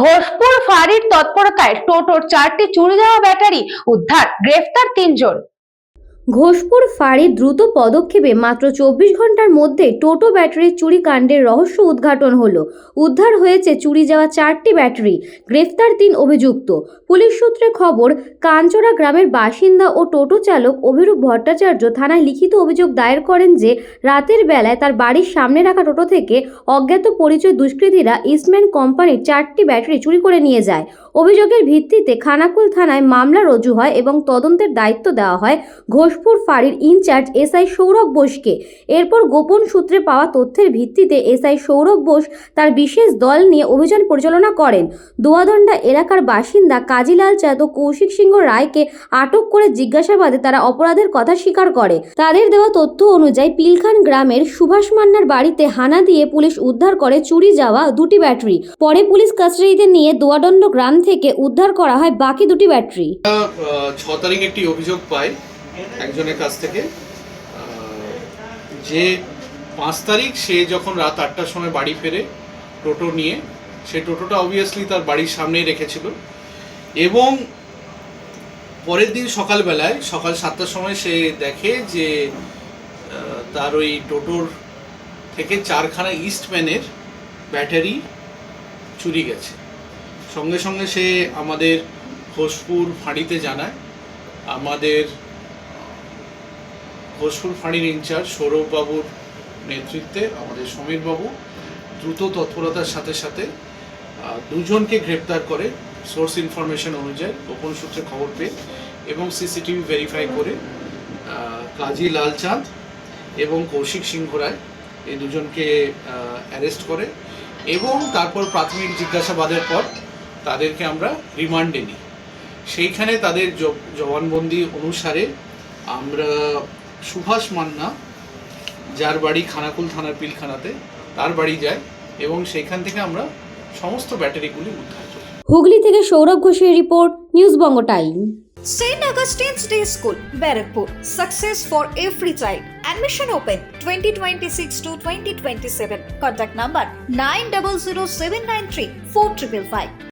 ঘোষপুর ফাঁড়ির তৎপরতায় টোটোর 4টি চুরি যাওয়া ব্যাটারি উদ্ধার, গ্রেফতার 3 জন। ঘোষপুর ফাঁড়ির দ্রুত পদক্ষেপে মাত্র 24 ঘন্টার মধ্যে টোটো ব্যাটারি চুরি কাণ্ডের রহস্য উদ্ঘাটন হলো। উদ্ধার হয়েছে চুরি যাওয়া 4টি ব্যাটারি, গ্রেফতার 3 অভিযুক্ত। পুলিশ সূত্রে খবর, কাঞ্চরা গ্রামের বাসিন্দা ও টোটো চালক অভিরূপ ভট্টাচার্য থানায় লিখিত অভিযোগ দায়ের করেন যে রাতের বেলায় তার বাড়ির সামনে রাখা টোটো থেকে অজ্ঞাত পরিচয় দুষ্কৃতীরা ইস্টম্যান কোম্পানির 4টি ব্যাটারি চুরি করে নিয়ে যায়। অভিযোগের ভিত্তিতে খানাকুল থানায় মামলা রুজু হয় এবং তদন্তের দায়িত্ব দেওয়া হয় ঘোষপুর ফাঁড়ির ইনচার্জ এসআই সৌরভ বোসকে। এরপর গোপন সূত্রে পাওয়া তথ্যের ভিত্তিতে এসআই সৌরভ বোস তার বিশেষ দল নিয়ে অভিযান পরিচালনা করেন। দোয়াদণ্ডা এলাকার বাসিন্দা কাজীলাল চাঁদ ও কৌশিক সিংহ রায়কে আটক করে জিজ্ঞাসাবাদে তারা অপরাধের কথা স্বীকার করে। তাদের দেওয়া তথ্য অনুযায়ী পিলখান গ্রামের সুভাষ মান্নার বাড়িতে হানা দিয়ে পুলিশ উদ্ধার করে চুরি যাওয়া 2টি ব্যাটারি। পরে পুলিশ কাস্টাডিতে নিয়ে দোয়াদণ্ড গ্রাম থেকে উদ্ধার করা হয় বাকি 2টি ব্যাটারি। 6 তারিখ একটি অভিযোগ পাই একজনের কাছ থেকে যে 5 তারিখ সে যখন রাত 8টার সময় বাড়ি ফেরে টোটো নিয়ে, সে টোটোটা অবভিয়াসলি তার বাড়ির সামনেই রেখেছিল এবং পরের দিন সকালবেলায় সকাল 7টার সময় সে দেখে যে তার ওই টোটোর থেকে 4খানা ইস্টম্যানের ব্যাটারি চুরি গেছে। সঙ্গে সঙ্গে সে আমাদের ঘোষপুর ফাঁড়িতে জানায়। আমাদের ঘোষপুর ফাঁড়ির ইনচার্জ সৌরভবাবুর নেতৃত্বে আমাদের সমীরবাবু দ্রুত তৎপরতার সাথে সাথে 2 জনকে গ্রেপ্তার করে সোর্স ইনফরমেশন অনুযায়ী গোপন সূত্রে খবর পেয়ে এবং সিসিটিভি ভেরিফাই করে কাজী লালচাঁদ এবং কৌশিক সিংহ রায় এই 2 জনকে অ্যারেস্ট করে এবং তারপর প্রাথমিক জিজ্ঞাসাবাদের পর তাদেরকে আমরা রিমান্ডে নিই। সেইখানে তাদের জবানবন্দি অনুসারে আমরা সুভাষ মান্না, যার বাড়ি খানাকুল থানার পিলখানাতে, তার বাড়ি যায় এবং সেইখান থেকে আমরা সমস্ত ব্যাটারিগুলি উদ্ধার করি। হুগলি থেকে সৌরভ ঘোষের report, news Banga time. St. Augustine's Day School, Barakpur. Success for every child. Admission open 2026 to 2027. Contact number 900793 4555.